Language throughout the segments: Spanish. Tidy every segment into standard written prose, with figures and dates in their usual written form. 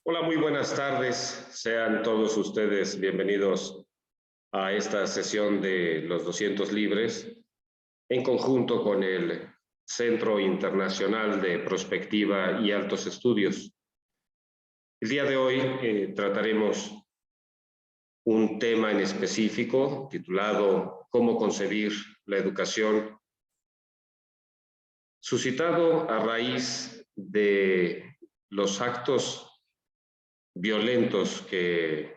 Hola, muy buenas tardes. Sean todos ustedes bienvenidos a esta sesión de los 200 Libres en conjunto con el Centro Internacional de Prospectiva y Altos Estudios. El día de hoy trataremos un tema en específico titulado ¿Cómo concebir la educación?, suscitado a raíz de los actos violentos que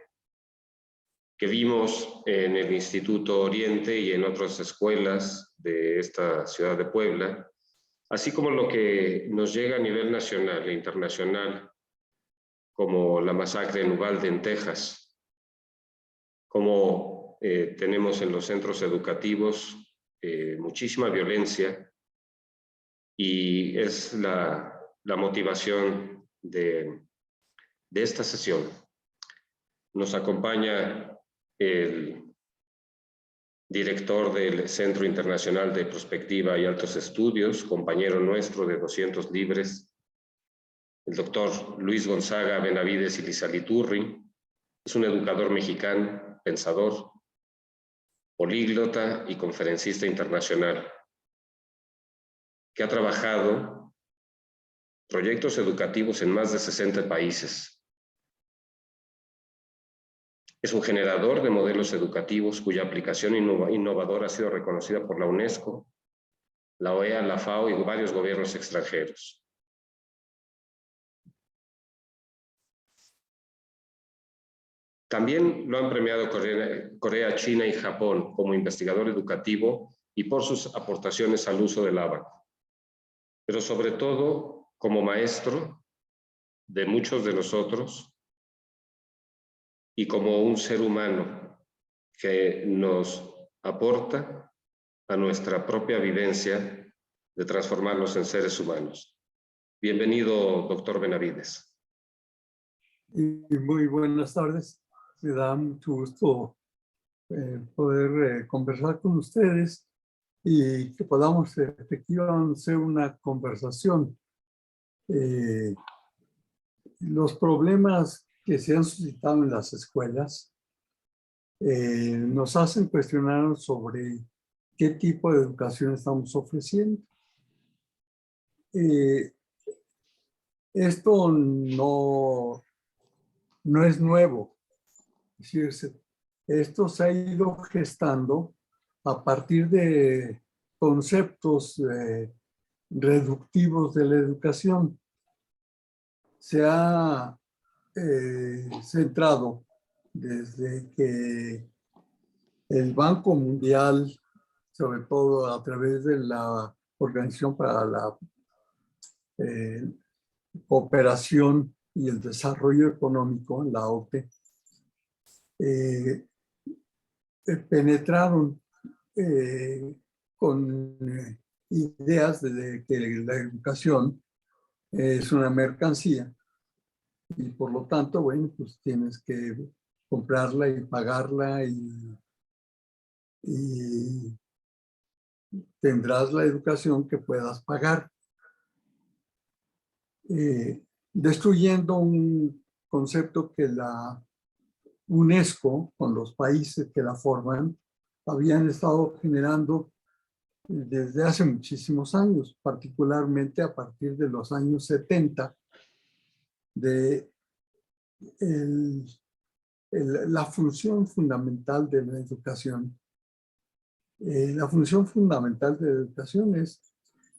vimos en el Instituto Oriente y en otras escuelas de esta ciudad de Puebla, así como lo que nos llega a nivel nacional e internacional, como la masacre en Uvalde, en Texas, como tenemos en los centros educativos muchísima violencia, y es la motivación de esta sesión. Nos acompaña el director del Centro Internacional de Prospectiva y Altos Estudios, compañero nuestro de 200 Libres, el doctor Luis Gonzaga Benavides y Lizaliturri. Es un educador mexicano, pensador, políglota y conferencista internacional, que ha trabajado proyectos educativos en más de 60 países. Es un generador de modelos educativos cuya aplicación innovadora ha sido reconocida por la UNESCO, la OEA, la FAO y varios gobiernos extranjeros. También lo han premiado Corea, China y Japón como investigador educativo y por sus aportaciones al uso del ábaco, pero sobre todo como maestro de muchos de nosotros y como un ser humano que nos aporta a nuestra propia vivencia de transformarnos en seres humanos. Bienvenido, doctor Benavides. Y muy buenas tardes. Me da mucho gusto poder conversar con ustedes y que podamos efectivamente hacer una conversación. Los problemas que se han suscitado en las escuelas nos hacen cuestionarnos sobre qué tipo de educación estamos ofreciendo. Esto no es nuevo. Es decir, esto se ha ido gestando a partir de conceptos reductivos de la educación. Se ha centrado desde que el Banco Mundial, sobre todo a través de la Organización para la Cooperación y el Desarrollo Económico, la OCDE, penetraron con ideas de que la educación es una mercancía y por lo tanto, bueno, pues tienes que comprarla y pagarla y tendrás la educación que puedas pagar. Destruyendo un concepto que la UNESCO, con los países que la forman, habían estado generando desde hace muchísimos años, particularmente a partir de los años 70, de la función fundamental de la educación. La función fundamental de la educación es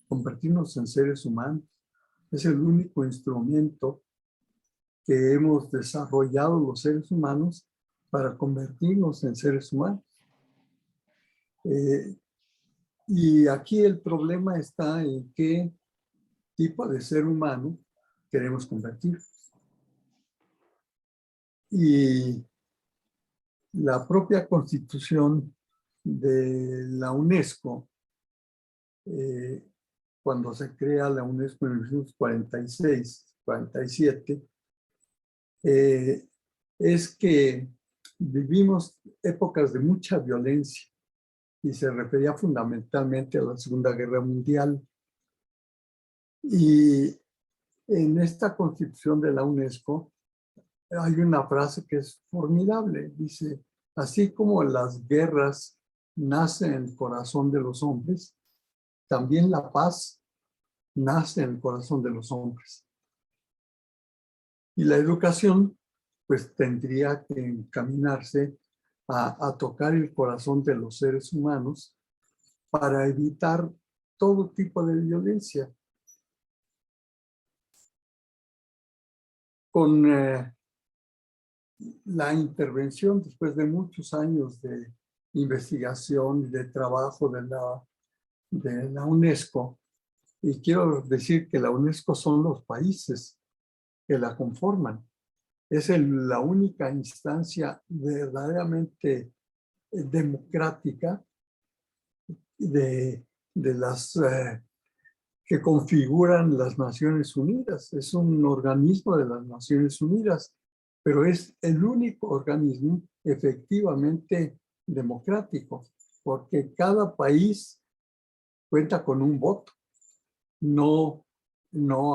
convertirnos en seres humanos. Es el único instrumento que hemos desarrollado los seres humanos para convertirnos en seres humanos. Y aquí el problema está en qué tipo de ser humano queremos convertir. Y la propia constitución de la UNESCO, cuando se crea la UNESCO en 1946, 47, es que vivimos épocas de mucha violencia y se refería fundamentalmente a la Segunda Guerra Mundial. Y en esta constitución de la UNESCO hay una frase que es formidable. Dice, así como las guerras nacen en el corazón de los hombres, también la paz nace en el corazón de los hombres. Y la educación, pues tendría que encaminarse a tocar el corazón de los seres humanos para evitar todo tipo de violencia. Con la intervención, después de muchos años de investigación y de trabajo de la UNESCO, y quiero decir que la UNESCO son los países que la conforman. Es la única instancia verdaderamente democrática de las que configuran las Naciones Unidas. Es un organismo de las Naciones Unidas, pero es el único organismo efectivamente democrático, porque cada país cuenta con un voto. No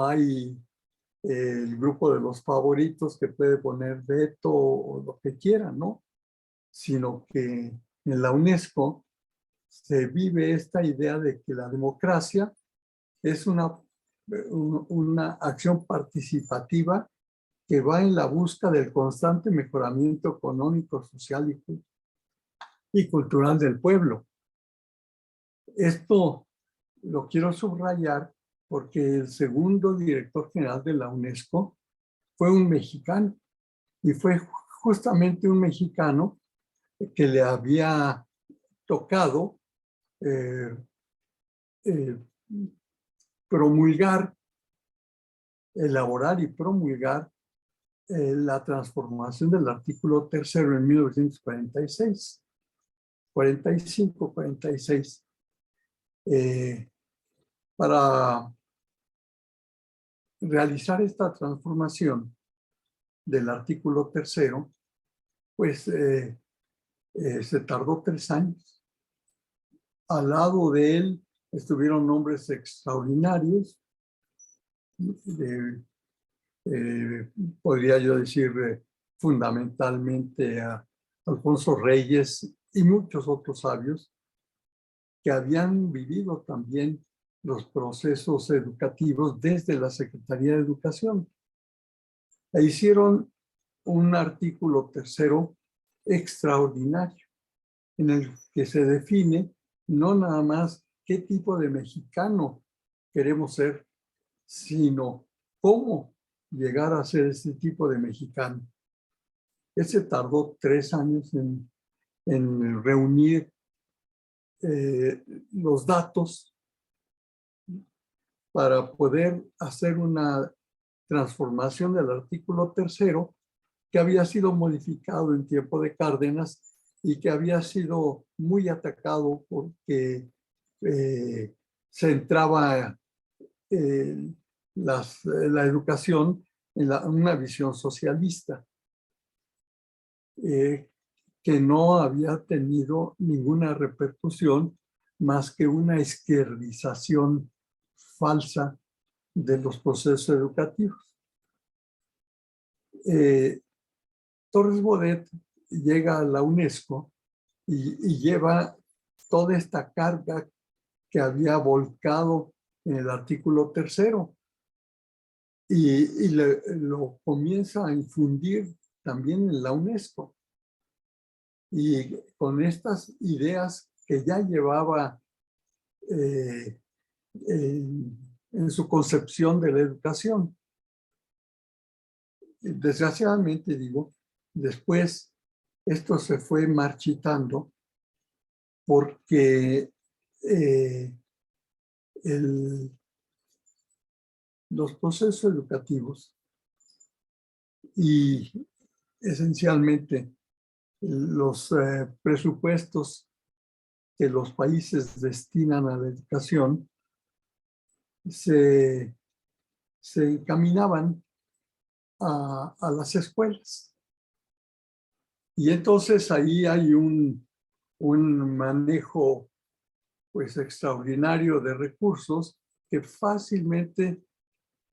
hay el grupo de los favoritos que puede poner veto o lo que quiera, ¿no? Sino que en la UNESCO se vive esta idea de que la democracia es una acción participativa que va en la busca del constante mejoramiento económico, social y cultural del pueblo. Esto lo quiero subrayar porque el segundo director general de la UNESCO fue un mexicano, y fue justamente un mexicano que le había tocado eh, promulgar, elaborar y promulgar la transformación del artículo 3 en 1946, 45, 46. Para realizar esta transformación del artículo 3, pues se tardó 3 años. Al lado de él estuvieron hombres extraordinarios, podría yo decir fundamentalmente a Alfonso Reyes y muchos otros sabios que habían vivido también los procesos educativos desde la Secretaría de Educación. E hicieron un artículo 3 extraordinario en el que se define no nada más qué tipo de mexicano queremos ser, sino cómo llegar a ser ese tipo de mexicano. Ese tardó 3 años en reunir los datos para poder hacer una transformación del artículo 3 que había sido modificado en tiempo de Cárdenas y que había sido muy atacado porque centraba la educación en una visión socialista, que no había tenido ninguna repercusión más que una izquierdización falsa de los procesos educativos. Torres Bodet llega a la UNESCO y lleva toda esta carga que había volcado en el artículo 3 y lo comienza a infundir también en la UNESCO. Y con estas ideas que ya llevaba en su concepción de la educación. Desgraciadamente, digo, después esto se fue marchitando porque los procesos educativos y esencialmente los presupuestos que los países destinan a la educación se encaminaban a las escuelas. Y entonces ahí hay un manejo pues extraordinario de recursos que fácilmente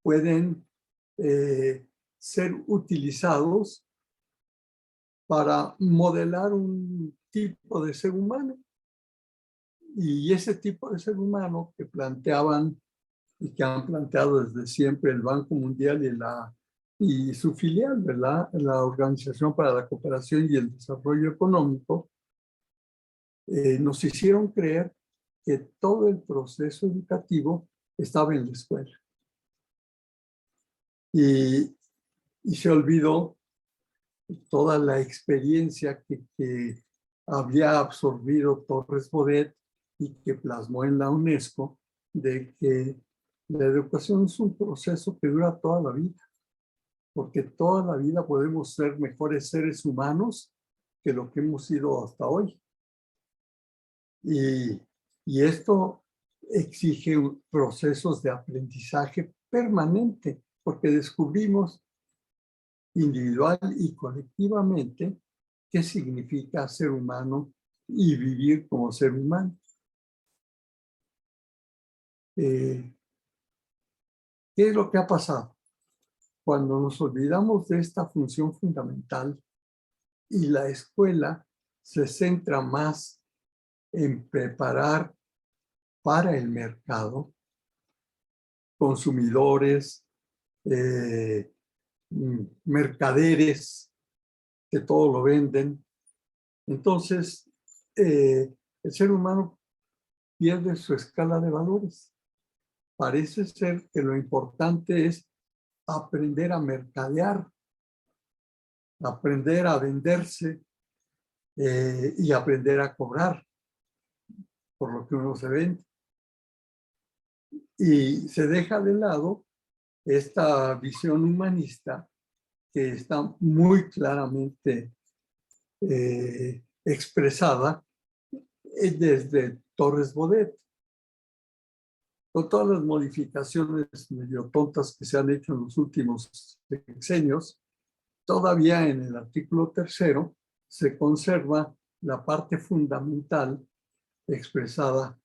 pueden ser utilizados para modelar un tipo de ser humano. Y ese tipo de ser humano que planteaban y que han planteado desde siempre el Banco Mundial y su filial, ¿verdad? La Organización para la Cooperación y el Desarrollo Económico, nos hicieron creer que todo el proceso educativo estaba en la escuela. Y se olvidó toda la experiencia que había absorbido Torres Bodet y que plasmó en la UNESCO, de que la educación es un proceso que dura toda la vida, porque toda la vida podemos ser mejores seres humanos que lo que hemos sido hasta hoy. Y esto exige procesos de aprendizaje permanente, porque descubrimos individual y colectivamente qué significa ser humano y vivir como ser humano. ¿Qué es lo que ha pasado? Cuando nos olvidamos de esta función fundamental y la escuela se centra más en preparar para el mercado consumidores, mercaderes que todo lo venden. Entonces, el ser humano pierde su escala de valores. Parece ser que lo importante es aprender a mercadear, aprender a venderse y aprender a cobrar por lo que uno se vende. Y se deja de lado esta visión humanista que está muy claramente expresada desde Torres Bodet. Con todas las modificaciones medio tontas que se han hecho en los últimos sexenios, todavía en el artículo 3º se conserva la parte fundamental expresada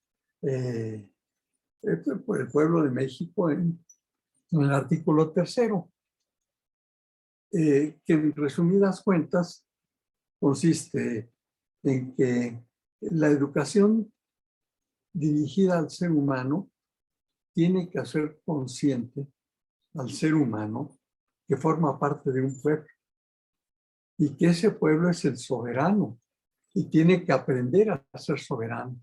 por el pueblo de México en el artículo 3º, que en resumidas cuentas consiste en que la educación dirigida al ser humano tiene que hacer consciente al ser humano que forma parte de un pueblo y que ese pueblo es el soberano y tiene que aprender a ser soberano.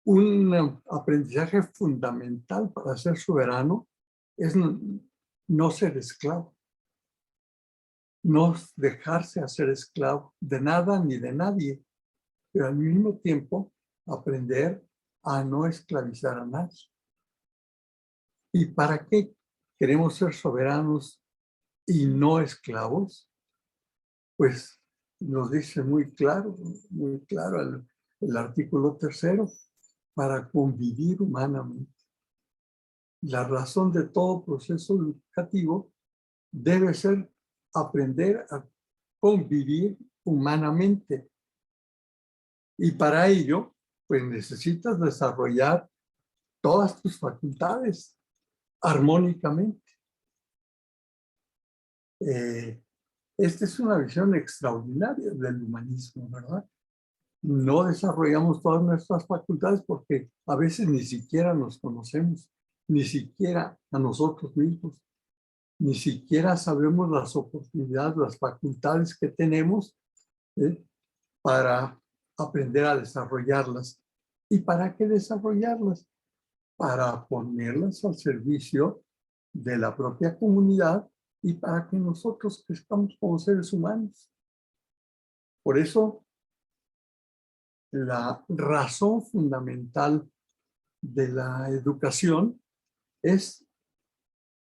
Un aprendizaje fundamental para ser soberano es no ser esclavo, no dejarse hacer esclavo de nada ni de nadie, pero al mismo tiempo aprender a no esclavizar a nadie. ¿Y para qué queremos ser soberanos y no esclavos? Pues nos dice muy claro el artículo 3º, para convivir humanamente. La razón de todo proceso educativo debe ser aprender a convivir humanamente. Y para ello, pues necesitas desarrollar todas tus facultades armónicamente. Esta es una visión extraordinaria del humanismo, ¿verdad? No desarrollamos todas nuestras facultades porque a veces ni siquiera nos conocemos, ni siquiera a nosotros mismos, ni siquiera sabemos las oportunidades, las facultades que tenemos para aprender a desarrollarlas. ¿Y para qué desarrollarlas? Para ponerlas al servicio de la propia comunidad y para que nosotros crezcamos como seres humanos. Por eso, la razón fundamental de la educación es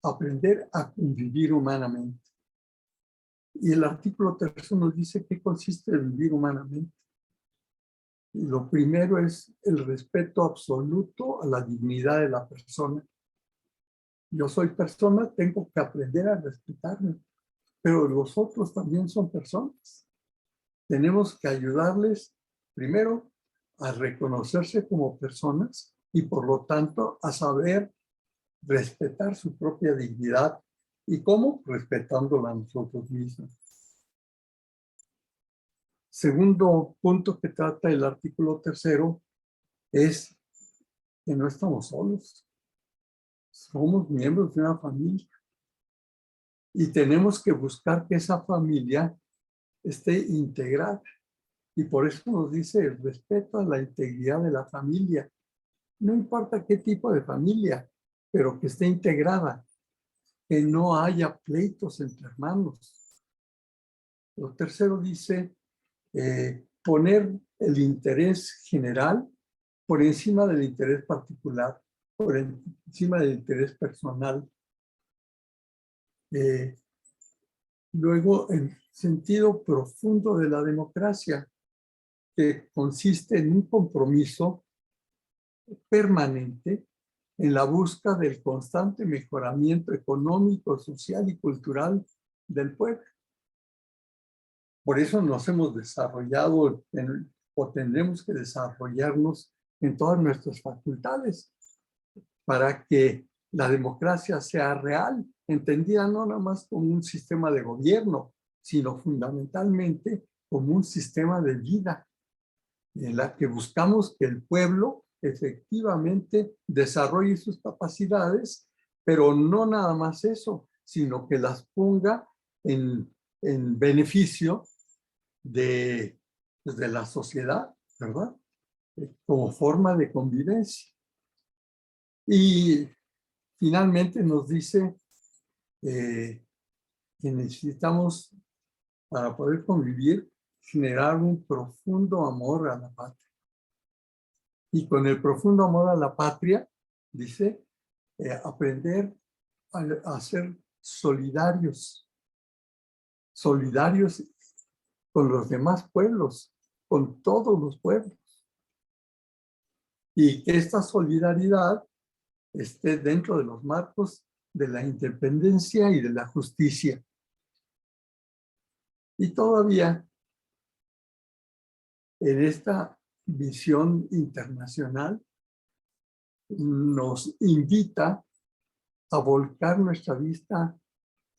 aprender a convivir humanamente. Y el artículo 3 nos dice qué consiste en vivir humanamente. Y lo primero es el respeto absoluto a la dignidad de la persona. Yo soy persona, tengo que aprender a respetarme, pero los otros también son personas. Tenemos que ayudarles primero a reconocerse como personas y por lo tanto a saber respetar su propia dignidad ¿Y cómo? Respetándola a nosotros mismos. Segundo punto que trata el artículo 3 es que no estamos solos. Somos miembros de una familia. Y tenemos que buscar que esa familia esté integrada. Y por eso nos dice el respeto a la integridad de la familia. No importa qué tipo de familia, pero que esté integrada, que no haya pleitos entre hermanos. Lo tercero dice poner el interés general por encima del interés particular, por encima del interés personal. Luego, el sentido profundo de la democracia, que consiste en un compromiso permanente en la búsqueda del constante mejoramiento económico, social y cultural del pueblo. Por eso nos hemos desarrollado o tendremos que desarrollarnos en todas nuestras facultades para que la democracia sea real, entendida no nada más como un sistema de gobierno, sino fundamentalmente como un sistema de vida en la que buscamos que el pueblo efectivamente desarrolle sus capacidades, pero no nada más eso, sino que las ponga en beneficio de la sociedad, ¿verdad? Como forma de convivencia. Y finalmente nos dice que necesitamos, para poder convivir, generar un profundo amor a la patria. Y con el profundo amor a la patria, dice, aprender a ser solidarios, solidarios con los demás pueblos, con todos los pueblos. Y que esta solidaridad esté dentro de los marcos de la independencia y de la justicia. Y todavía, en esta visión internacional, nos invita a volcar nuestra vista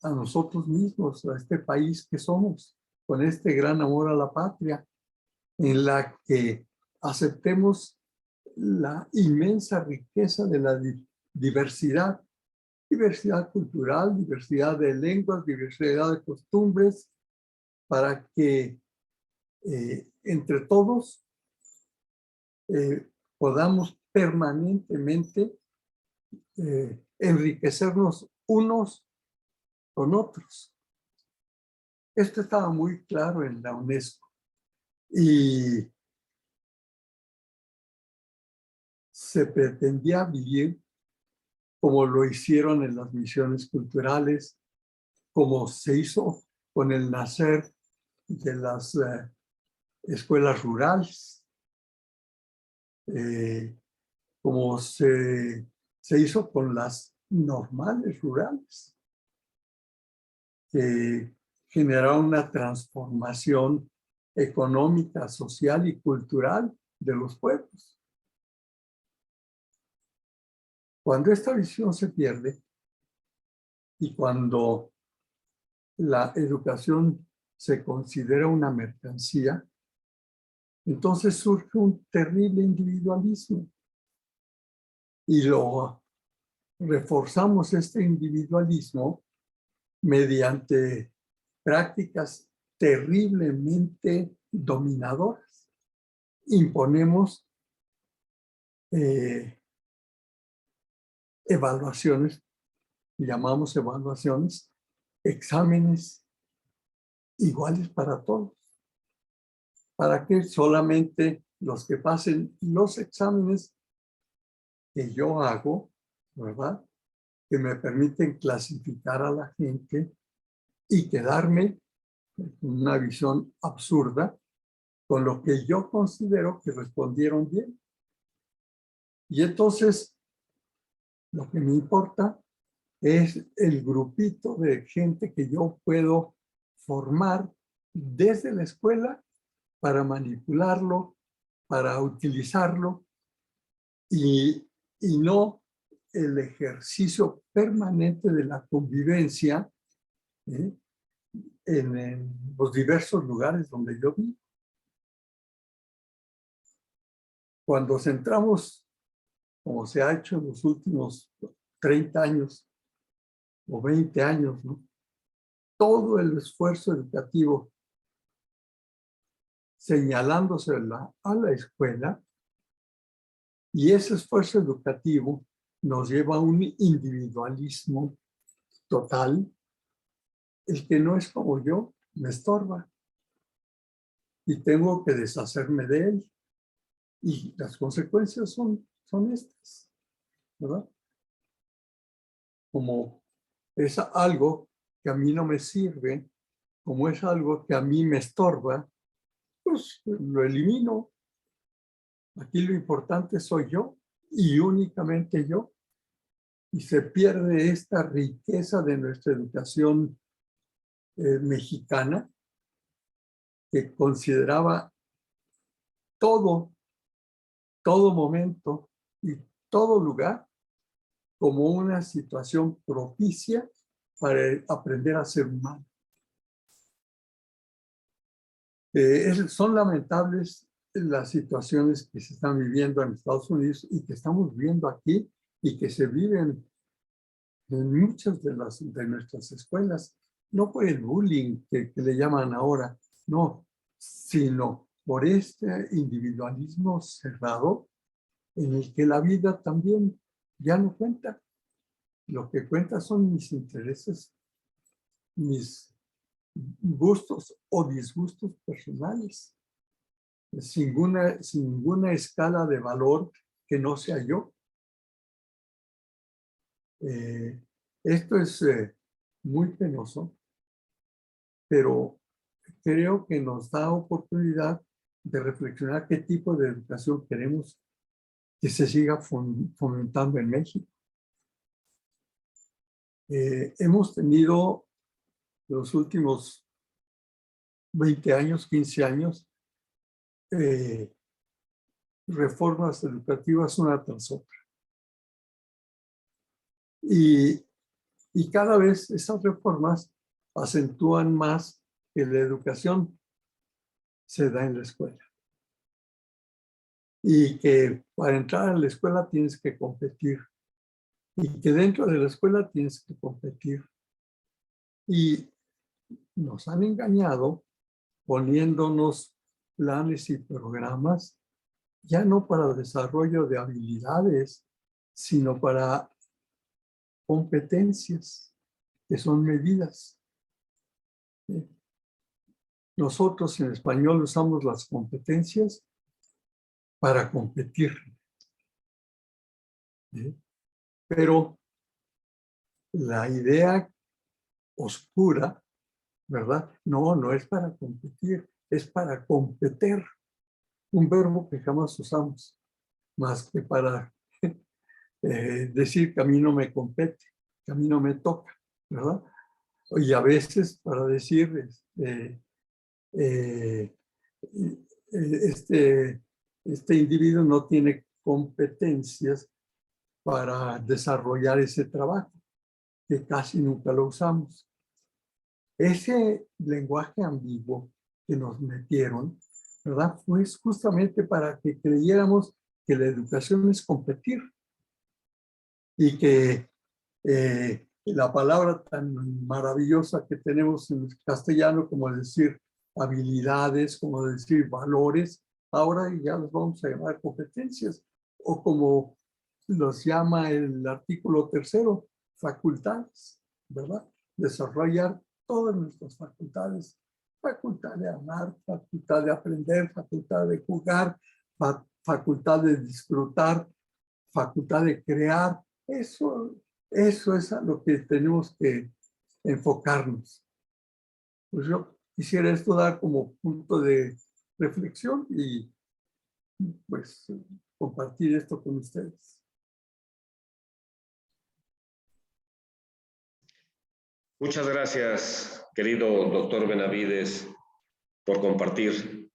a nosotros mismos, a este país que somos, con este gran amor a la patria, en la que aceptemos la inmensa riqueza de la diversidad, diversidad cultural, diversidad de lenguas, diversidad de costumbres, para que entre todos podamos permanentemente enriquecernos unos con otros. Esto estaba muy claro en la UNESCO y se pretendía vivir como lo hicieron en las misiones culturales, como se hizo con el nacer de las escuelas rurales, como se hizo con las normales rurales, que generaron una transformación económica, social y cultural de los pueblos. Cuando esta visión se pierde y cuando la educación se considera una mercancía, entonces surge un terrible individualismo y lo reforzamos este individualismo mediante prácticas terriblemente dominadoras. Imponemos evaluaciones, llamamos evaluaciones, exámenes iguales para todos, para que solamente los que pasen los exámenes que yo hago, ¿verdad?, que me permiten clasificar a la gente y quedarme con una visión absurda con lo que yo considero que respondieron bien. Y entonces, lo que me importa es el grupito de gente que yo puedo formar desde la escuela para manipularlo, para utilizarlo y no el ejercicio permanente de la convivencia en los diversos lugares donde yo vivo. Cuando centramos, como se ha hecho en los últimos 30 años o 20 años, ¿no?, todo el esfuerzo educativo señalándose a la escuela, y ese esfuerzo educativo nos lleva a un individualismo total. El que no es como yo me estorba y tengo que deshacerme de él. Y las consecuencias son estas, ¿verdad? Como es algo que a mí no me sirve, como es algo que a mí me estorba, pues lo elimino. Aquí lo importante soy yo y únicamente yo. Y se pierde esta riqueza de nuestra educación mexicana, que consideraba todo momento y todo lugar como una situación propicia para aprender a ser humano. Son lamentables las situaciones que se están viviendo en Estados Unidos y que estamos viendo aquí y que se viven en muchas de nuestras escuelas, no por el bullying que le llaman ahora, no, sino por este individualismo cerrado en el que la vida también ya no cuenta. Lo que cuenta son mis intereses, mis gustos o disgustos personales, sin ninguna escala de valor que no sea yo. Esto es muy penoso, pero creo que nos da oportunidad de reflexionar qué tipo de educación queremos que se siga fomentando en México. Hemos tenido los últimos 20 años, 15 años, reformas educativas una tras otra. Y cada vez esas reformas acentúan más que la educación se da en la escuela. Y que para entrar a la escuela tienes que competir. Y que dentro de la escuela tienes que competir. Y nos han engañado poniéndonos planes y programas, ya no para desarrollo de habilidades, sino para competencias, que son medidas. Nosotros en español usamos las competencias para competir. Pero la idea oscura, ¿verdad? No es para competir, es para competir. Un verbo que jamás usamos, más que para decir que a mí no me compete, que a mí no me toca, ¿verdad? Y a veces para decir este individuo no tiene competencias para desarrollar ese trabajo, que casi nunca lo usamos. Ese lenguaje ambiguo que nos metieron, ¿verdad?, fue justamente para que creyéramos que la educación es competir y que la palabra tan maravillosa que tenemos en castellano como decir habilidades, como decir valores, ahora ya los vamos a llamar competencias, o como los llama el artículo 3, facultades, ¿verdad? Desarrollar todas nuestras facultades, facultad de amar, facultad de aprender, facultad de jugar, facultad de disfrutar, facultad de crear. Eso es a lo que tenemos que enfocarnos. Pues yo quisiera esto dar como punto de reflexión y pues compartir esto con ustedes. Muchas gracias, querido doctor Benavides, por compartir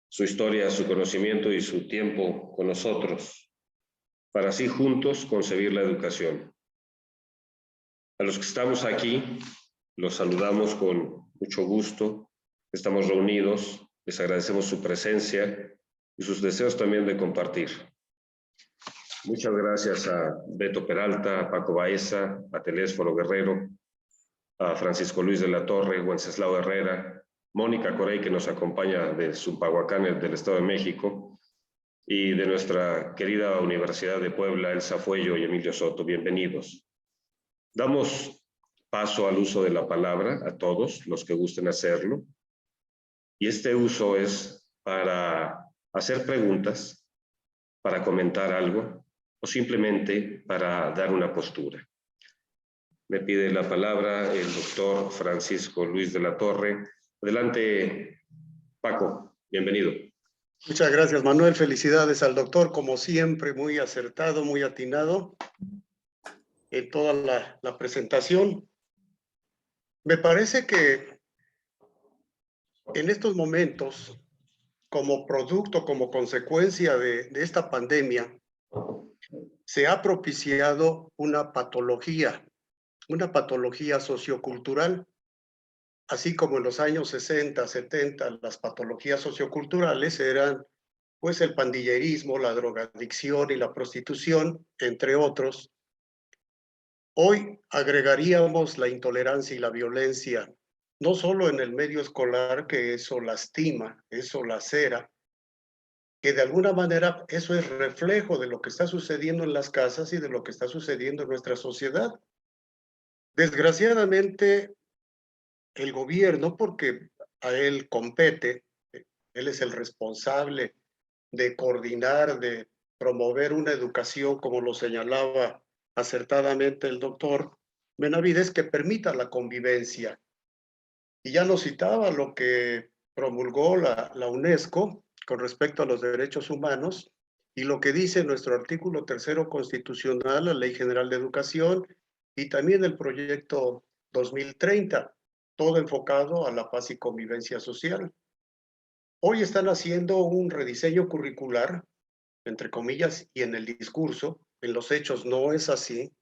su historia, su conocimiento y su tiempo con nosotros. para así juntos concebir la educación. A los que estamos aquí, los saludamos con mucho gusto. Estamos reunidos, les agradecemos su presencia y sus deseos también de compartir. Muchas gracias a Beto Peralta, a Paco Baeza, a Telésforo Guerrero, a Francisco Luis de la Torre, Wenceslao Herrera, Mónica Corey, que nos acompaña de Zumpahuacán, del Estado de México, y de nuestra querida Universidad de Puebla, Elsa Fuello y Emilio Soto. Bienvenidos. Damos paso al uso de la palabra a todos los que gusten hacerlo. Y este uso es para hacer preguntas, para comentar algo o simplemente para dar una postura. Me pide la palabra el doctor Francisco Luis de la Torre. Adelante, Paco. Bienvenido. Muchas gracias, Manuel. Felicidades al doctor, como siempre, muy acertado, muy atinado en toda la presentación. Me parece que en estos momentos, como producto, como consecuencia de esta pandemia, se ha propiciado una patología sociocultural, así como en los años 60, 70, las patologías socioculturales eran pues el pandillerismo, la drogadicción y la prostitución, entre otros. Hoy agregaríamos la intolerancia y la violencia, no solo en el medio escolar, que eso lastima, eso lacera, que de alguna manera eso es reflejo de lo que está sucediendo en las casas y de lo que está sucediendo en nuestra sociedad. Desgraciadamente, el gobierno, porque a él compete, él es el responsable de coordinar, de promover una educación, como lo señalaba acertadamente el doctor Benavides, que permita la convivencia. Y ya nos citaba lo que promulgó la UNESCO con respecto a los derechos humanos y lo que dice nuestro artículo 3º constitucional, la Ley General de Educación, y también el proyecto 2030, todo enfocado a la paz y convivencia social. Hoy están haciendo un rediseño curricular, entre comillas, y en el discurso, en los hechos no es así,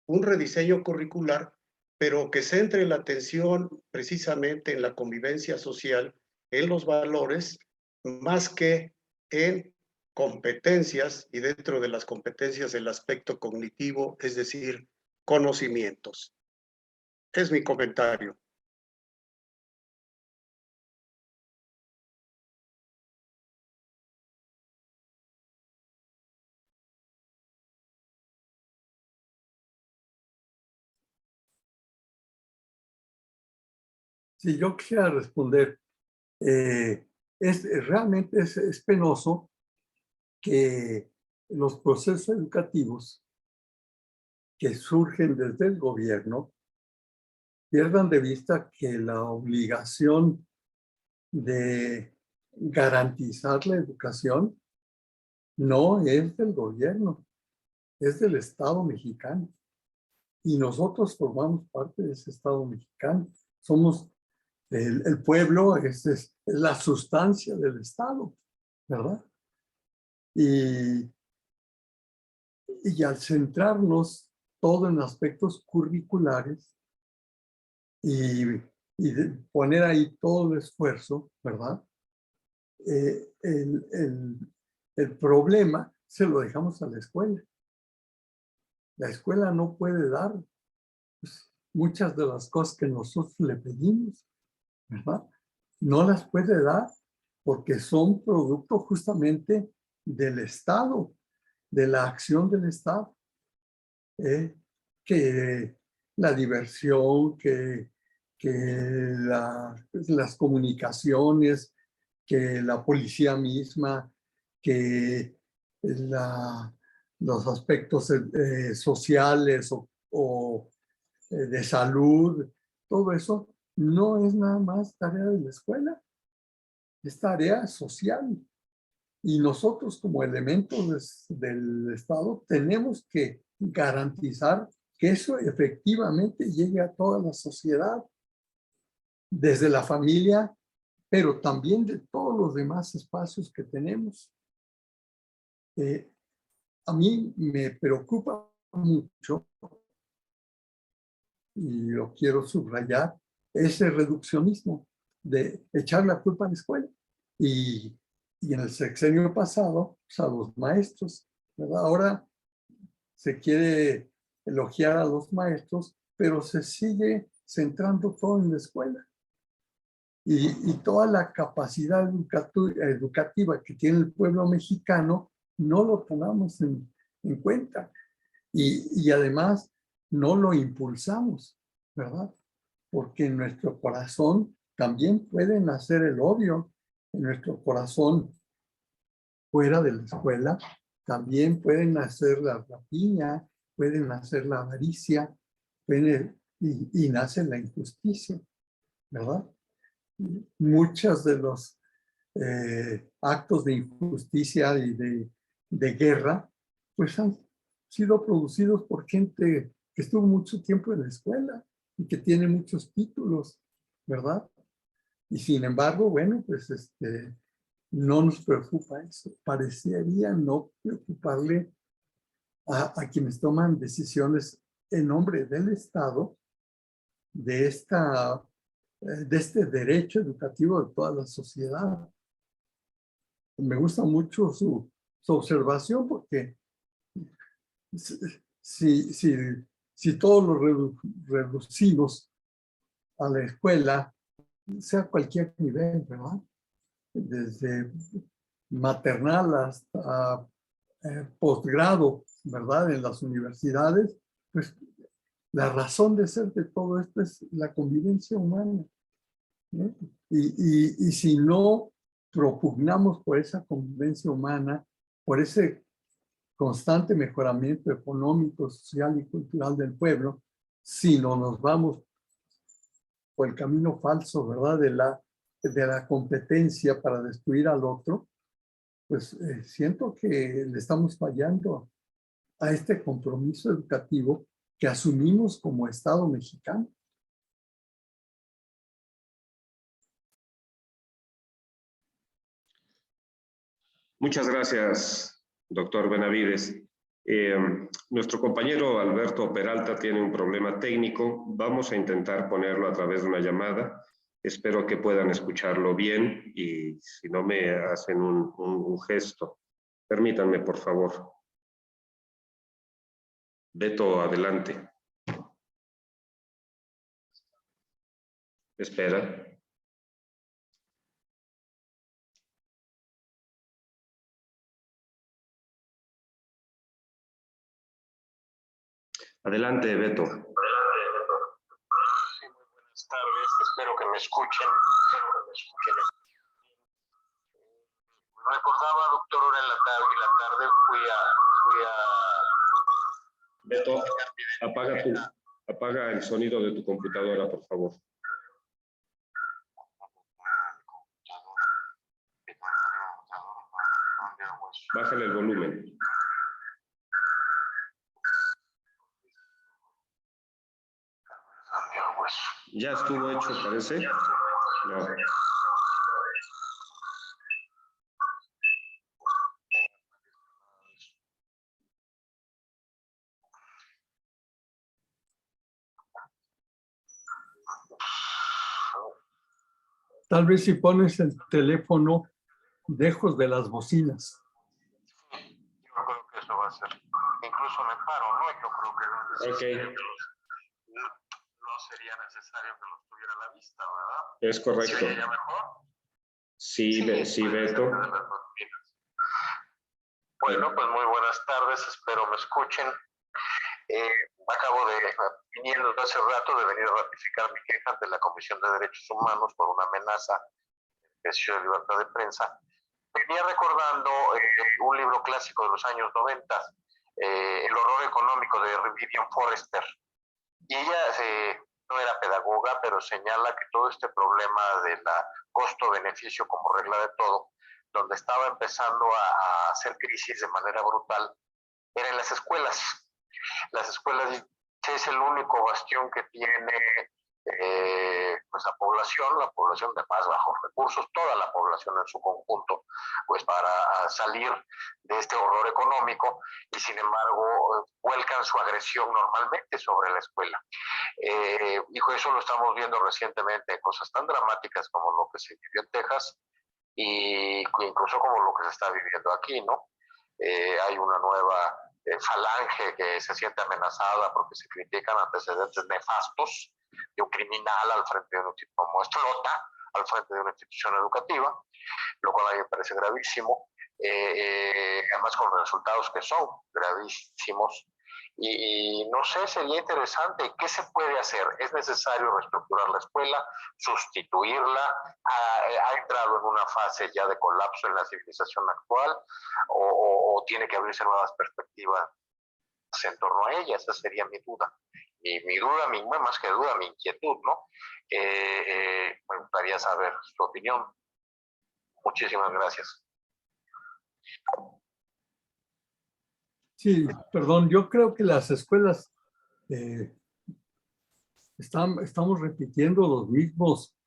un rediseño curricular, pero que centre la atención precisamente en la convivencia social, en los valores, más que en competencias, y dentro de las competencias el aspecto cognitivo, es decir, conocimientos. Es mi comentario. Si yo quisiera responder, realmente es penoso que los procesos educativos que surgen desde el gobierno pierdan de vista que la obligación de garantizar la educación no es del gobierno, es del Estado mexicano. Y nosotros formamos parte de ese Estado mexicano. Somos el pueblo, es la sustancia del Estado, ¿verdad? Y al centrarnos todo en aspectos curriculares y poner ahí todo el esfuerzo, ¿verdad? El problema se lo dejamos a la escuela. La escuela no puede dar pues, muchas de las cosas que nosotros le pedimos, ¿verdad? No las puede dar porque son producto justamente del Estado, de la acción del Estado. Que la diversión, que las comunicaciones, que la policía misma, que los aspectos sociales o de salud, todo eso no es nada más tarea de la escuela, es tarea social. Y nosotros como elementos del Estado tenemos que garantizar que eso efectivamente llegue a toda la sociedad, desde la familia, pero también de todos los demás espacios que tenemos. a mí me preocupa mucho, y lo quiero subrayar, ese reduccionismo de echar la culpa a la escuela. Y en el sexenio pasado, pues, a los maestros, ¿verdad? Ahora se quiere elogiar a los maestros, pero se sigue centrando todo en la escuela. Y toda la capacidad educativa que tiene el pueblo mexicano no lo tomamos en cuenta. Y además no lo impulsamos, ¿verdad? Porque en nuestro corazón también puede nacer el odio. En nuestro corazón, fuera de la escuela, también pueden nacer la rapiña, pueden nacer la avaricia, y nace la injusticia, ¿verdad? Muchos de los actos de injusticia y de guerra, pues han sido producidos por gente que estuvo mucho tiempo en la escuela y que tiene muchos títulos, ¿verdad? Y sin embargo, bueno, pues no nos preocupa eso. Parecería no preocuparle a quienes toman decisiones en nombre del Estado de este derecho educativo de toda la sociedad. Me gusta mucho su observación, porque si todos lo reducimos a la escuela, sea cualquier nivel, ¿verdad? Desde maternal hasta posgrado, ¿verdad? En las universidades, pues la razón de ser de todo esto es la convivencia humana, ¿no? Y si no propugnamos por esa convivencia humana, por ese constante mejoramiento económico, social y cultural del pueblo, si no nos vamos por el camino falso, ¿verdad? De la competencia para destruir al otro, pues siento que le estamos fallando a este compromiso educativo que asumimos como Estado mexicano. Muchas gracias, doctor Benavides. Nuestro compañero Alberto Peralta tiene un problema técnico. Vamos a intentar ponerlo a través de una llamada. Espero que puedan escucharlo bien y si no me hacen un gesto. Permítanme, por favor. Beto, adelante. Espera. Adelante, Beto. Sí, muy buenas tardes. Espero que me escuchen. Recordaba, doctor, ahora en la tarde Beto, apaga el sonido de tu computadora, por favor. Bájale el volumen. ¿Ya estuvo hecho, parece? No. Tal vez si pones el teléfono lejos de las bocinas. Yo creo que eso va a ser. Incluso me paro, ¿no? Yo creo que no sería necesario que los tuviera a la vista, ¿verdad? Es correcto. ¿Sería mejor? Sí, Beto. Bueno, pues muy buenas tardes, espero me escuchen. Acabo viniendo hace rato de venir a ratificar mi queja ante la Comisión de Derechos Humanos por una amenaza de libertad de prensa. Venía recordando un libro clásico de los años 90, El horror económico de Vivian Forrester. Y ella no era pedagoga, pero señala que todo este problema de la costo-beneficio como regla de todo, donde estaba empezando a hacer crisis de manera brutal, era en las escuelas. Las escuelas es el único bastión que tiene pues la población de más bajos recursos, toda la población en su conjunto, pues para salir de este horror económico, y sin embargo vuelcan su agresión normalmente sobre la escuela. Y eso lo estamos viendo recientemente, cosas tan dramáticas como lo que se vivió en Texas, y incluso como lo que se está viviendo aquí, ¿no? Hay una nueva falange que se siente amenazada porque se critican antecedentes nefastos de un criminal al frente de como Estrota, al frente de una institución educativa, lo cual a mí me parece gravísimo, además con resultados que son gravísimos. Y no sé, sería interesante, ¿qué se puede hacer? ¿Es necesario reestructurar la escuela, sustituirla? ¿Ha entrado en una fase ya de colapso en la civilización actual? ¿O tiene que abrirse nuevas perspectivas en torno a ella? Esa sería mi duda. Y mi duda, más que duda, mi inquietud, ¿no? Me gustaría saber su opinión. Muchísimas gracias. Sí, perdón, yo creo que las escuelas estamos repitiendo los mismos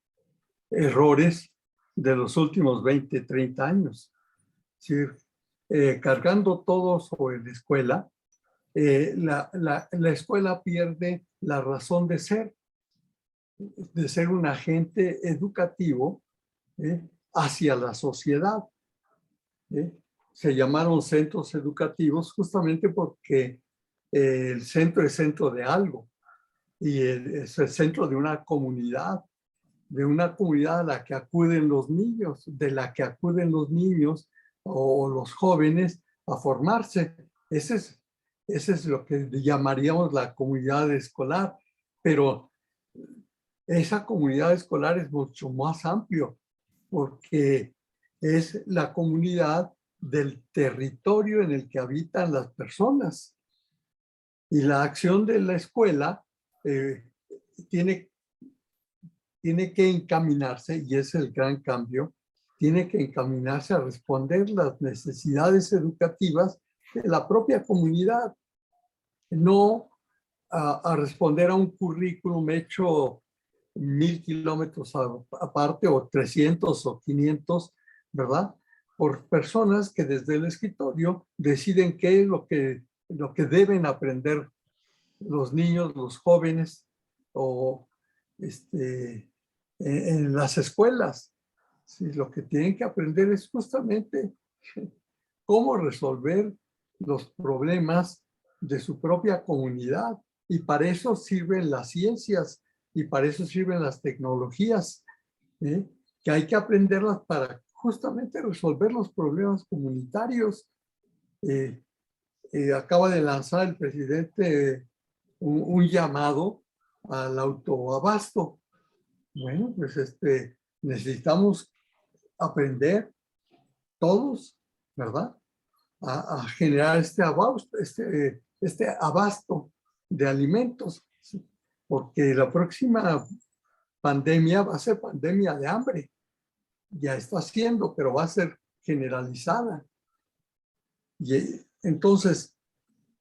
errores de los últimos 20, 30 años. Es decir, cargando todo sobre la escuela, la escuela pierde la razón de ser un agente educativo hacia la sociedad. Se llamaron centros educativos justamente porque el centro es centro de algo y es el centro de una comunidad a la que acuden los niños, o los jóvenes a formarse. Ese es lo que llamaríamos la comunidad escolar, pero esa comunidad escolar es mucho más amplio porque es la comunidad del territorio en el que habitan las personas. Y la acción de la escuela tiene que encaminarse, y es el gran cambio, tiene que encaminarse a responder las necesidades educativas de la propia comunidad, no a responder a un currículum hecho 1000 kilómetros aparte o 300 o 500, ¿verdad? Por personas que desde el escritorio deciden qué es lo que deben aprender los niños, los jóvenes o en las escuelas. Sí, lo que tienen que aprender es justamente cómo resolver los problemas de su propia comunidad, y para eso sirven las ciencias y para eso sirven las tecnologías, que hay que aprenderlas para justamente resolver los problemas comunitarios. Acaba de lanzar el presidente un llamado al autoabasto. Bueno, pues necesitamos aprender todos, ¿verdad? A generar este abasto de alimentos, ¿sí? Porque la próxima pandemia va a ser pandemia de hambre. Ya está siendo, pero va a ser generalizada. Y entonces,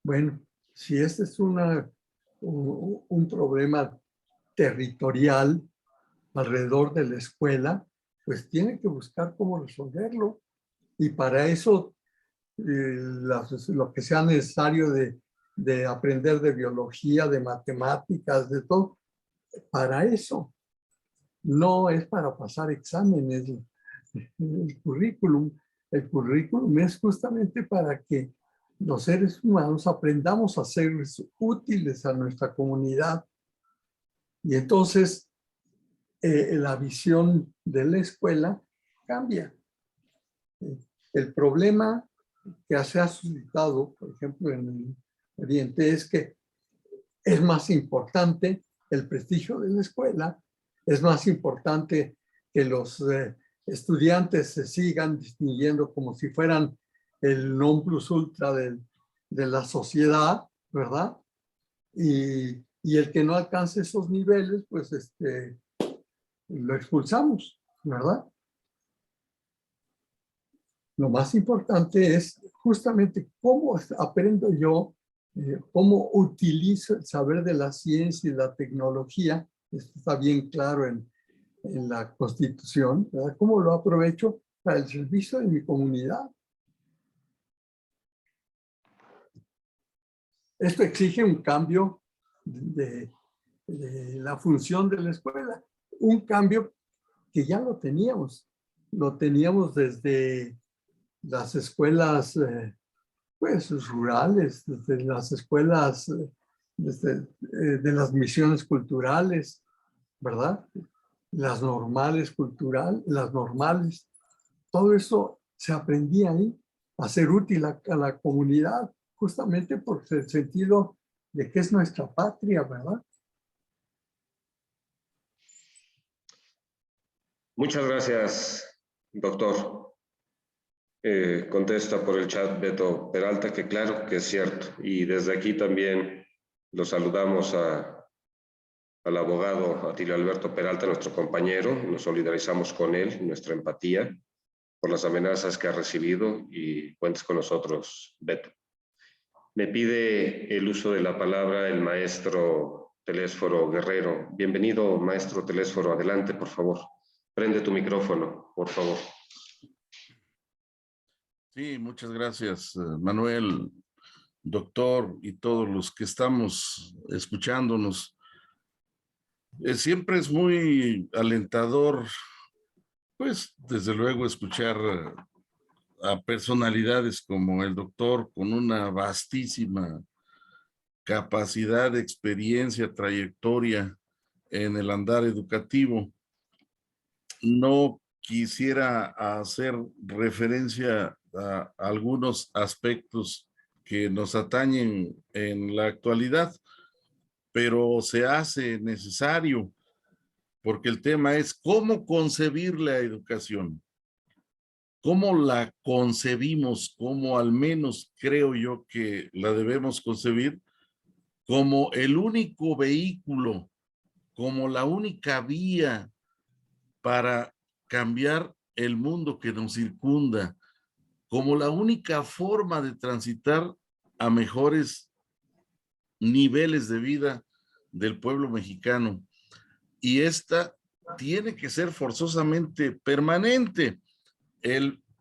bueno, si este es un problema territorial alrededor de la escuela, pues tiene que buscar cómo resolverlo. Y para eso, lo que sea necesario de aprender de biología, de matemáticas, de todo, para eso. No es para pasar exámenes. El currículum es justamente para que los seres humanos aprendamos a ser útiles a nuestra comunidad. Y entonces la visión de la escuela cambia. El problema que se ha suscitado, por ejemplo, en el Oriente, es que es más importante el prestigio de la escuela, es más importante que los estudiantes se sigan distinguiendo como si fueran el non plus ultra de la sociedad, ¿verdad? Y el que no alcance esos niveles, pues lo expulsamos, ¿verdad? Lo más importante es justamente cómo aprendo yo, cómo utilizo el saber de la ciencia y la tecnología Esto está bien claro en la Constitución, ¿verdad? ¿Cómo lo aprovecho para el servicio de mi comunidad? Esto exige un cambio de la función de la escuela, un cambio que ya lo teníamos desde las escuelas pues, rurales, desde las escuelas de las misiones culturales, ¿verdad? Las normales las normales, todo eso se aprendía ahí, a ser útil a la comunidad, justamente por el sentido de que es nuestra patria, ¿verdad? Muchas gracias, doctor. Contesta por el chat Beto Peralta que claro que es cierto. Y desde aquí también lo saludamos al abogado Atilio Alberto Peralta, nuestro compañero. Nos solidarizamos con él, nuestra empatía por las amenazas que ha recibido y cuentes con nosotros, Beto. Me pide el uso de la palabra el maestro Telésforo Guerrero. Bienvenido, maestro Telésforo. Adelante, por favor. Prende tu micrófono, por favor. Sí, muchas gracias, Manuel, doctor y todos los que estamos escuchándonos. Siempre es muy alentador, pues, desde luego, escuchar a personalidades como el doctor con una vastísima capacidad, experiencia, trayectoria en el andar educativo. No quisiera hacer referencia a algunos aspectos que nos atañen en la actualidad, pero se hace necesario porque el tema es cómo concebir la educación, cómo la concebimos, cómo al menos creo yo que la debemos concebir como el único vehículo, como la única vía para cambiar el mundo que nos circunda, como la única forma de transitar a mejores niveles de vida del pueblo mexicano. Y esta tiene que ser forzosamente permanente.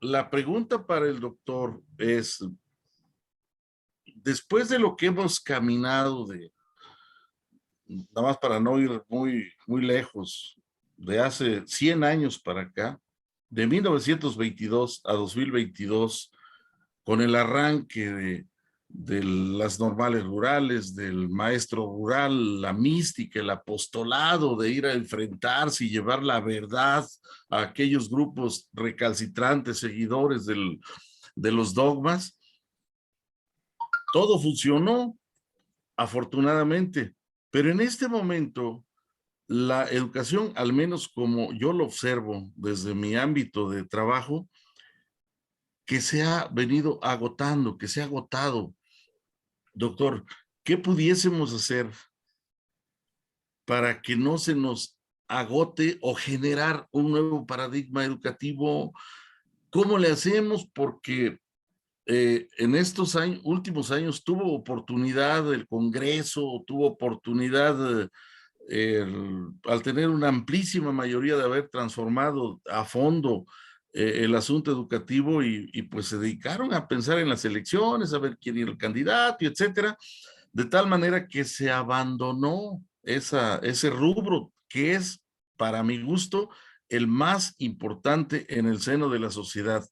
La pregunta para el doctor es, después de lo que hemos caminado nada más para no ir muy lejos, de hace 100 años para acá, de 1922 a 2022, con el arranque de las normales rurales, del maestro rural, la mística, el apostolado de ir a enfrentarse y llevar la verdad a aquellos grupos recalcitrantes, seguidores de los dogmas, todo funcionó, afortunadamente, pero en este momento la educación, al menos como yo lo observo desde mi ámbito de trabajo, que se ha venido agotando, que se ha agotado. Doctor, ¿qué pudiésemos hacer para que no se nos agote o generar un nuevo paradigma educativo? ¿Cómo le hacemos? Porque en estos últimos años tuvo oportunidad el Congreso, tuvo oportunidad al tener una amplísima mayoría de haber transformado a fondo el asunto educativo y pues se dedicaron a pensar en las elecciones, a ver quién era el candidato, y etcétera, de tal manera que se abandonó ese rubro que es, para mi gusto, el más importante en el seno de la sociedad.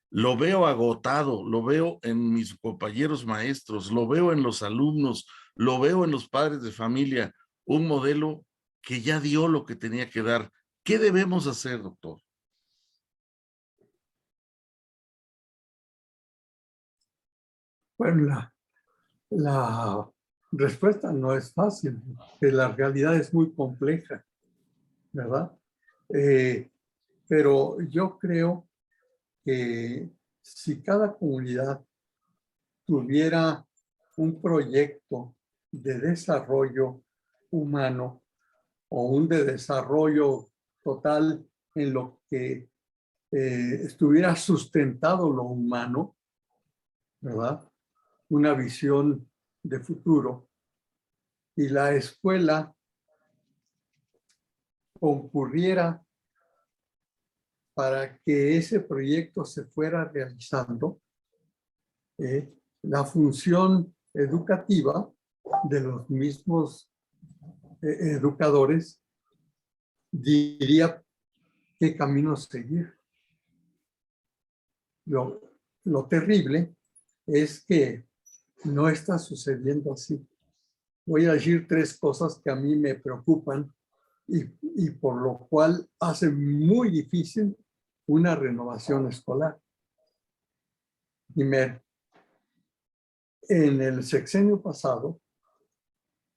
Lo veo agotado, lo veo en mis compañeros maestros, lo veo en los alumnos, lo veo en los padres de familia, un modelo que ya dio lo que tenía que dar. ¿Qué debemos hacer, doctor? Bueno, la respuesta no es fácil, porque la realidad es muy compleja, ¿verdad? Pero yo creo que si cada comunidad tuviera un proyecto de desarrollo humano o un de desarrollo total en lo que estuviera sustentado lo humano, ¿verdad? Una visión de futuro, y la escuela concurriera para que ese proyecto se fuera realizando, la función educativa de los mismos educadores diría qué camino seguir. Lo terrible es que no está sucediendo así. Voy a decir 3 cosas que a mí me preocupan y por lo cual hace muy difícil una renovación escolar. Primero, en el sexenio pasado,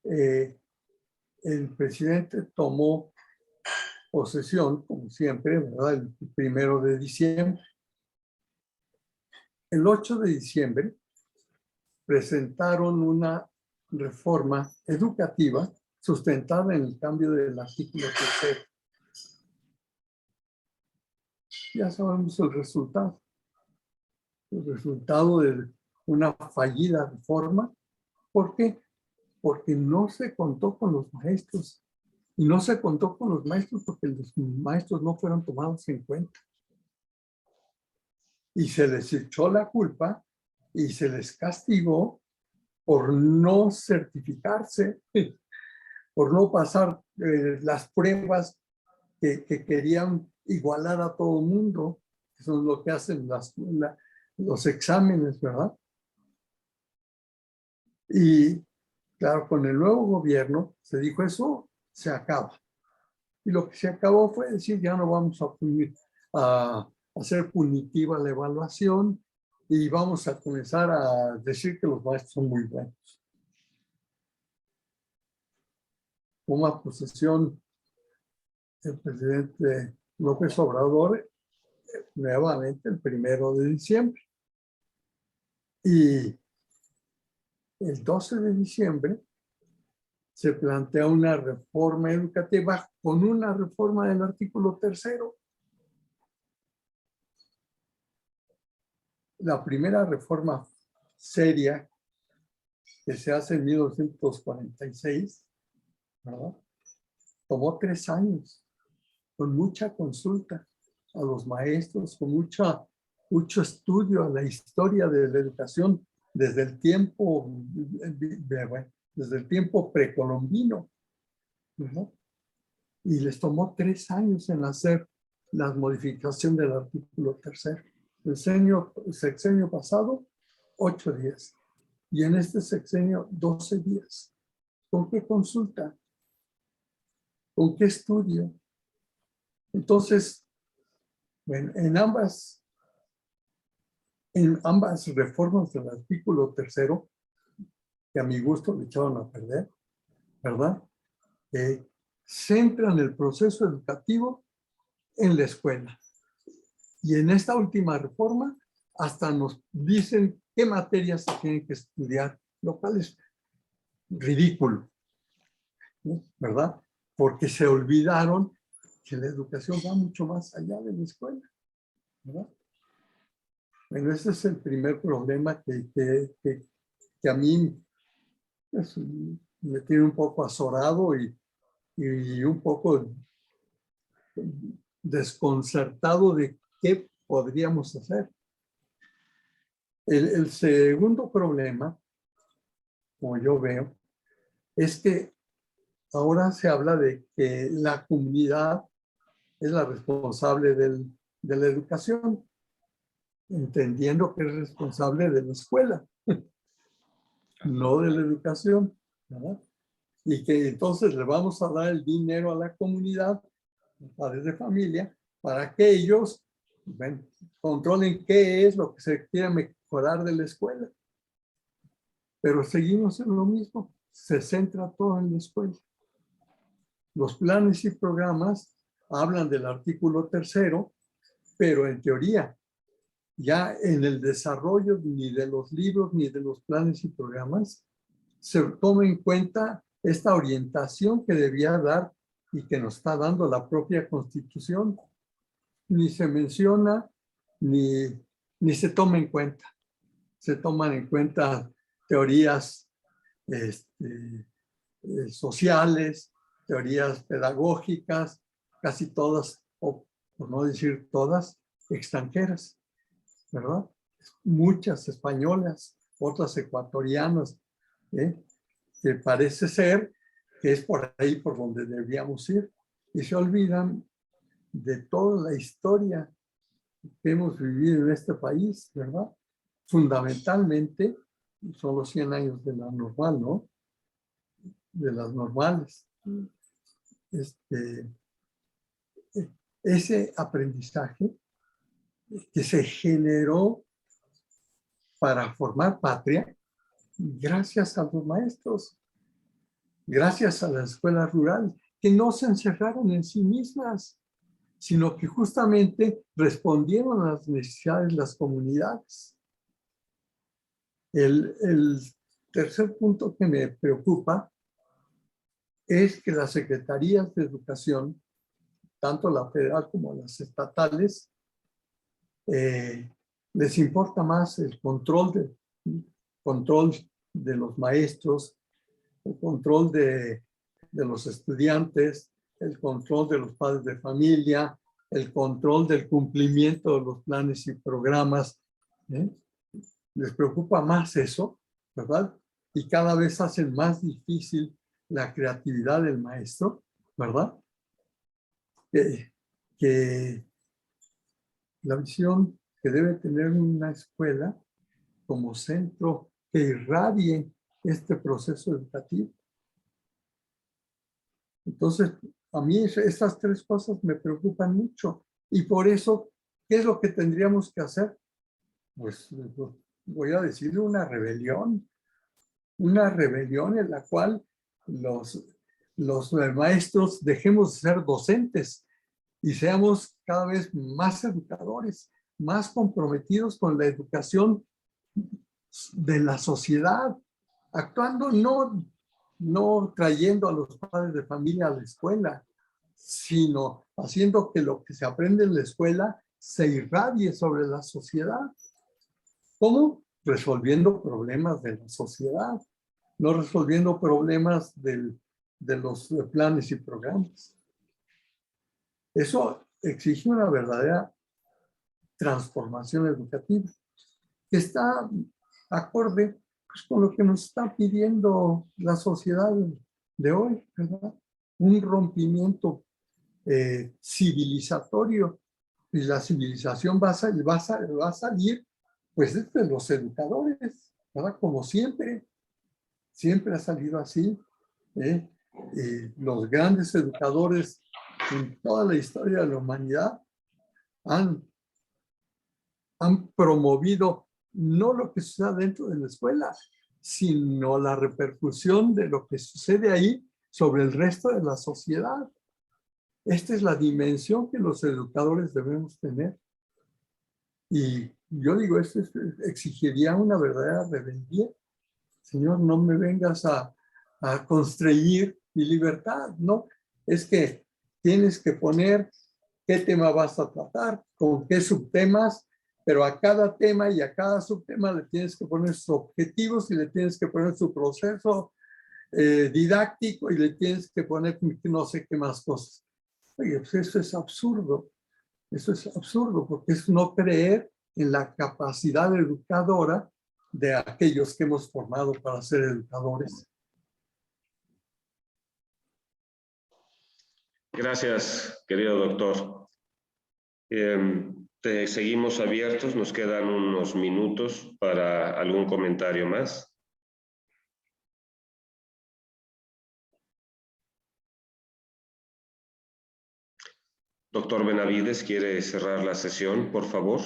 el presidente tomó posesión, como siempre, ¿verdad? El 1 de diciembre. El 8 de diciembre presentaron una reforma educativa sustentada en el cambio del artículo 3. Ya sabemos el resultado. El resultado de una fallida reforma. ¿Por qué? Porque no se contó con los maestros. Y no se contó con los maestros porque los maestros no fueron tomados en cuenta. Y se les echó la culpa y se les castigó por no certificarse, por no pasar las pruebas que querían igualar a todo el mundo. Eso es lo que hacen los exámenes, ¿verdad? Y claro, con el nuevo gobierno se dijo eso, se acaba. Y lo que se acabó fue decir, ya no vamos a hacer punitiva la evaluación y vamos a comenzar a decir que los maestros son muy buenos. Toma posesión el presidente López Obrador nuevamente el 1 de diciembre. Y el 12 de diciembre se plantea una reforma educativa con una reforma del artículo 3. La primera reforma seria que se hace en 1946, ¿verdad? Tomó 3 años, con mucha consulta a los maestros, con mucho estudio a la historia de la educación desde el tiempo precolombino, ¿verdad? Y les tomó 3 años en hacer la modificación del artículo 3. El sexenio pasado, 8 días. Y en este sexenio, 12 días. ¿Con qué consulta? ¿Con qué estudio? Entonces, bueno, en ambas reformas del artículo 3, que a mi gusto le echaron a perder, ¿verdad? Centran el proceso educativo en la escuela. Y en esta última reforma hasta nos dicen qué materias se tienen que estudiar, lo cual es ridículo, ¿no? ¿Verdad? Porque se olvidaron que la educación va mucho más allá de la escuela, ¿verdad? Bueno, ese es el primer problema que a mí pues, me tiene un poco azorado y un poco desconcertado de qué podríamos hacer. El segundo problema, como yo veo, es que ahora se habla de que la comunidad es la responsable de la educación, entendiendo que es responsable de la escuela, no de la educación, ¿verdad? Y que entonces le vamos a dar el dinero a la comunidad, padres de familia, para que ellos controlen qué es lo que se quiere mejorar de la escuela. Pero seguimos en lo mismo, se centra todo en la escuela. Los planes y programas hablan del artículo 3, pero en teoría, ya en el desarrollo ni de los libros ni de los planes y programas, se toma en cuenta esta orientación que debía dar y que nos está dando la propia Constitución. Ni se menciona, ni se toma en cuenta. Se toman en cuenta teorías sociales, teorías pedagógicas, casi todas, o por no decir todas, extranjeras, ¿verdad? Muchas españolas, otras ecuatorianas, que parece ser que es por ahí por donde debíamos ir, y se olvidan de toda la historia que hemos vivido en este país, ¿verdad? Fundamentalmente son los 100 años de la normal, ¿no? De las normales. Ese aprendizaje que se generó para formar patria, gracias a los maestros, gracias a las escuelas rurales, que no se encerraron en sí mismas, sino que justamente respondieron a las necesidades de las comunidades. El tercer punto que me preocupa es que las secretarías de educación, tanto la federal como las estatales, les importa más el control de los maestros, el control de los estudiantes, el control de los padres de familia, el control del cumplimiento de los planes y programas. Les preocupa más eso, ¿verdad? Y cada vez hacen más difícil la creatividad del maestro, ¿verdad? Que la visión que debe tener una escuela como centro que irradie este proceso educativo. Entonces, a mí estas tres cosas me preocupan mucho. Y por eso, ¿qué es lo que tendríamos que hacer? Pues voy a decir una rebelión en la cual los maestros dejemos de ser docentes y seamos cada vez más educadores, más comprometidos con la educación de la sociedad, actuando no trayendo a los padres de familia a la escuela, sino haciendo que lo que se aprende en la escuela se irradie sobre la sociedad. ¿Cómo? Resolviendo problemas de la sociedad, no resolviendo problemas de los planes y programas. Eso exige una verdadera transformación educativa que está acorde pues, con lo que nos está pidiendo la sociedad de hoy, ¿verdad? Un rompimiento civilizatorio, y la civilización va a salir pues de los educadores, ¿verdad? Como siempre ha salido así. Los grandes educadores en toda la historia de la humanidad han promovido no lo que sucede dentro de la escuela, sino la repercusión de lo que sucede ahí sobre el resto de la sociedad. Esta es la dimensión que los educadores debemos tener. Y yo digo, esto exigiría una verdadera rebeldía. Señor, no me vengas a constreñir mi libertad, ¿no? Es que tienes que poner qué tema vas a tratar, con qué subtemas, pero a cada tema y a cada subtema le tienes que poner sus objetivos y le tienes que poner su proceso didáctico y le tienes que poner no sé qué más cosas. Oye, pues eso es absurdo porque es no creer en la capacidad educadora de aquellos que hemos formado para ser educadores. Gracias, querido doctor. Te seguimos abiertos, nos quedan unos minutos para algún comentario más. Doctor Benavides, ¿quiere cerrar la sesión, por favor?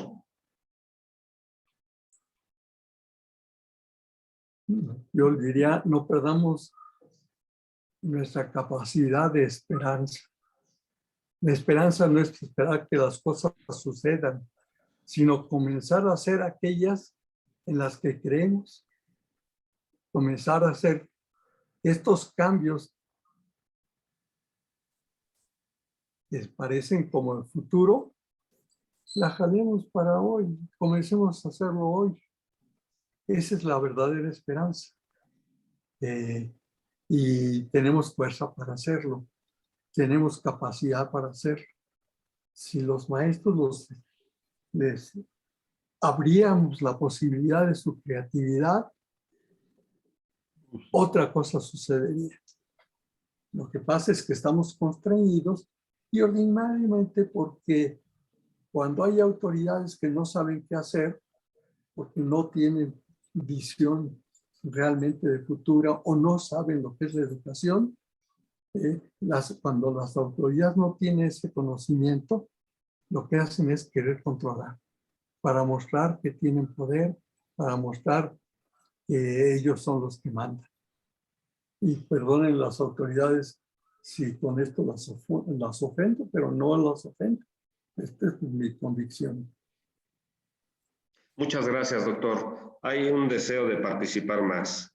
Yo diría, no perdamos nuestra capacidad de esperanza. La esperanza no es esperar que las cosas sucedan, sino comenzar a hacer aquellas en las que creemos. Comenzar a hacer estos cambios que parecen como el futuro, la jalemos para hoy, comencemos a hacerlo hoy. Esa es la verdadera esperanza. Y tenemos fuerza para hacerlo. tenemos capacidad para hacerlo. Si los maestros les abríamos la posibilidad de su creatividad, otra cosa sucedería. Lo que pasa es que estamos constreñidos y ordinariamente porque cuando hay autoridades que no saben qué hacer, porque no tienen visión realmente de futuro o no saben lo que es la educación, cuando las autoridades no tienen ese conocimiento, lo que hacen es querer controlar, para mostrar que tienen poder, para mostrar que ellos son los que mandan. Y perdonen las autoridades si con esto las ofendo, pero no las ofendo. Esta es mi convicción. Muchas gracias, doctor. Hay un deseo de participar más.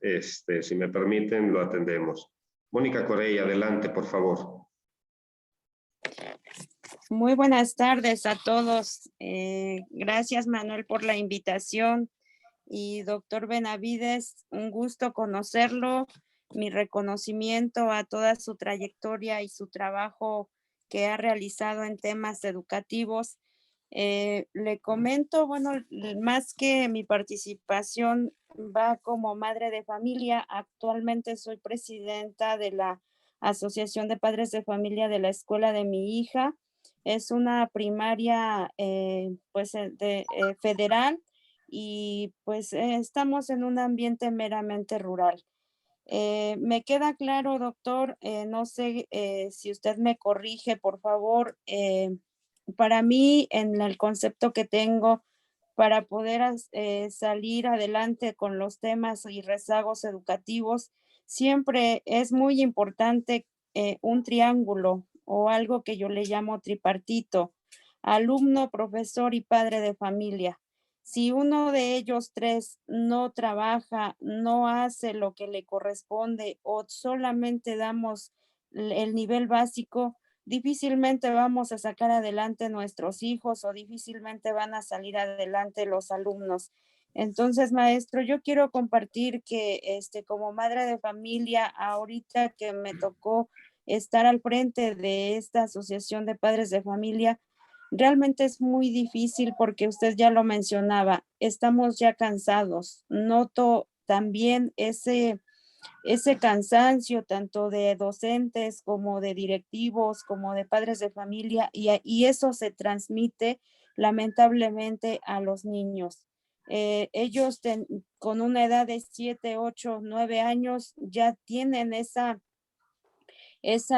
Si me permiten, lo atendemos. Mónica Corey, adelante, por favor. Muy buenas tardes a todos. Gracias, Manuel, por la invitación. Y doctor Benavides, un gusto conocerlo. Mi reconocimiento a toda su trayectoria y su trabajo que ha realizado en temas educativos. Le comento, bueno, más que mi participación va como madre de familia. Actualmente soy presidenta de la Asociación de Padres de Familia de la escuela de mi hija. Es una primaria federal y pues estamos en un ambiente meramente rural. Me queda claro, doctor, no sé si usted me corrige, por favor. Para mí, en el concepto que tengo, para poder salir adelante con los temas y rezagos educativos, siempre es muy importante un triángulo o algo que yo le llamo tripartito: alumno, profesor y padre de familia. Si uno de ellos tres no trabaja, no hace lo que le corresponde o solamente damos el nivel básico, difícilmente vamos a sacar adelante nuestros hijos o difícilmente van a salir adelante los alumnos. Entonces, maestro, yo quiero compartir que como madre de familia, ahorita que me tocó estar al frente de esta asociación de padres de familia, realmente es muy difícil porque usted ya lo mencionaba, estamos ya cansados. Noto también ese cansancio tanto de docentes como de directivos, como de padres de familia, y eso se transmite lamentablemente a los niños. Ellos con una edad de 7, 8, 9 años ya tienen esa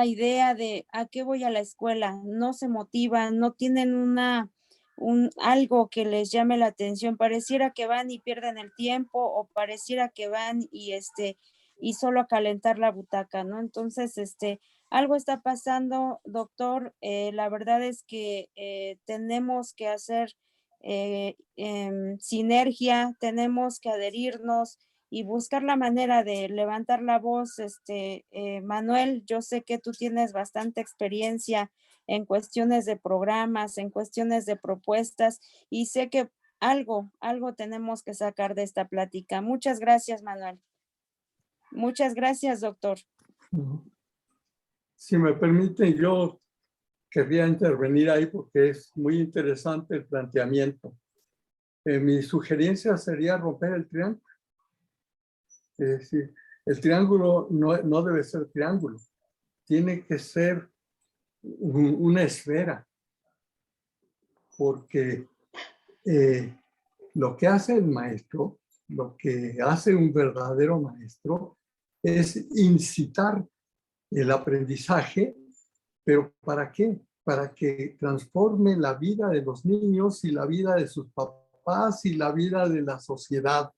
idea de a qué voy a la escuela, no se motivan, no tienen algo que les llame la atención, pareciera que van y pierden el tiempo o pareciera que van y solo a calentar la butaca, ¿no? Entonces, algo está pasando, doctor. La verdad es que tenemos que hacer sinergia, tenemos que adherirnos y buscar la manera de levantar la voz. Manuel, yo sé que tú tienes bastante experiencia en cuestiones de programas, en cuestiones de propuestas, y sé que algo tenemos que sacar de esta plática. Muchas gracias, Manuel. Muchas gracias, doctor. Si me permiten, yo querría intervenir ahí porque es muy interesante el planteamiento. Mi sugerencia sería romper el triángulo. Es decir, el triángulo no debe ser triángulo, tiene que ser una esfera, porque lo que hace el maestro, lo que hace un verdadero maestro, es incitar el aprendizaje, pero ¿para qué? Para que transforme la vida de los niños y la vida de sus papás y la vida de la sociedad.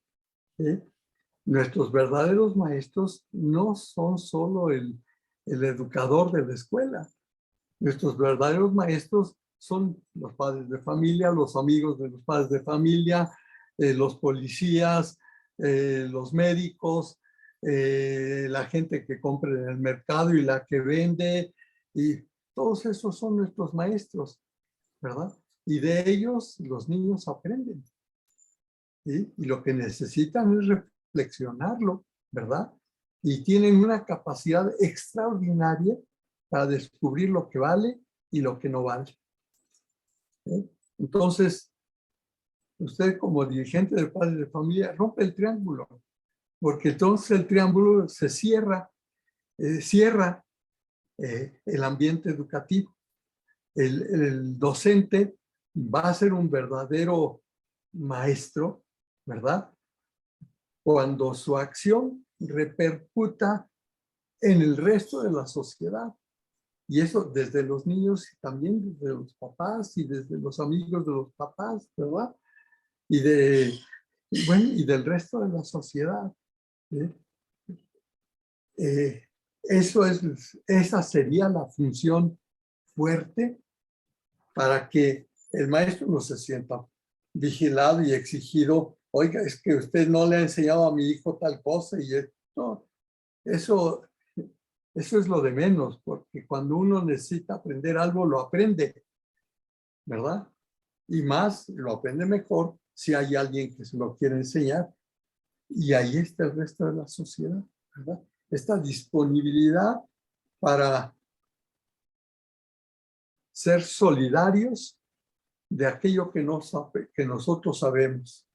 Nuestros verdaderos maestros no son solo el educador de la escuela. Nuestros verdaderos maestros son los padres de familia, los amigos de los padres de familia, los policías, los médicos, la gente que compra en el mercado y la que vende, y todos esos son nuestros maestros, ¿verdad? Y de ellos los niños aprenden. ¿Sí? Y lo que necesitan es reflexionarlo, ¿verdad? Y tienen una capacidad extraordinaria para descubrir lo que vale y lo que no vale. Entonces, usted como dirigente de padres de familia rompe el triángulo, porque entonces el triángulo se cierra, el ambiente educativo. El docente va a ser un verdadero maestro, ¿verdad? Cuando su acción repercuta en el resto de la sociedad. Y eso desde los niños y también desde los papás y desde los amigos de los papás, ¿verdad? Y del resto de la sociedad. Esa sería la función fuerte para que el maestro no se sienta vigilado y exigido. Oiga, es que usted no le ha enseñado a mi hijo tal cosa y no, eso es lo de menos, porque cuando uno necesita aprender algo, lo aprende, ¿verdad? Y más, lo aprende mejor si hay alguien que se lo quiere enseñar. Y ahí está el resto de la sociedad, ¿verdad? Esta disponibilidad para ser solidarios de aquello que nosotros sabemos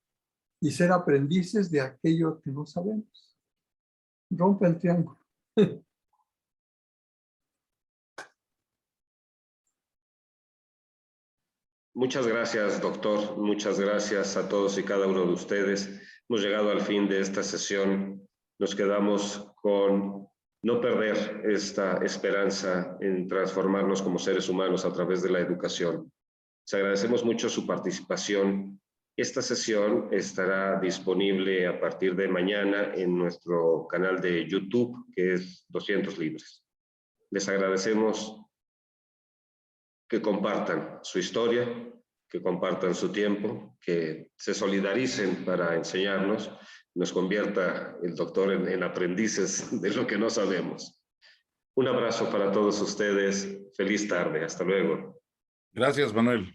y ser aprendices de aquello que no sabemos. Rompe el triángulo. Muchas gracias, doctor. Muchas gracias a todos y cada uno de ustedes. Hemos llegado al fin de esta sesión. Nos quedamos con no perder esta esperanza en transformarnos como seres humanos a través de la educación. Les agradecemos mucho su participación. Esta sesión estará disponible a partir de mañana en nuestro canal de YouTube, que es 200 Libres. Les agradecemos que compartan su historia, que compartan su tiempo, que se solidaricen para enseñarnos, nos convierta el doctor en aprendices de lo que no sabemos. Un abrazo para todos ustedes. Feliz tarde. Hasta luego. Gracias, Manuel.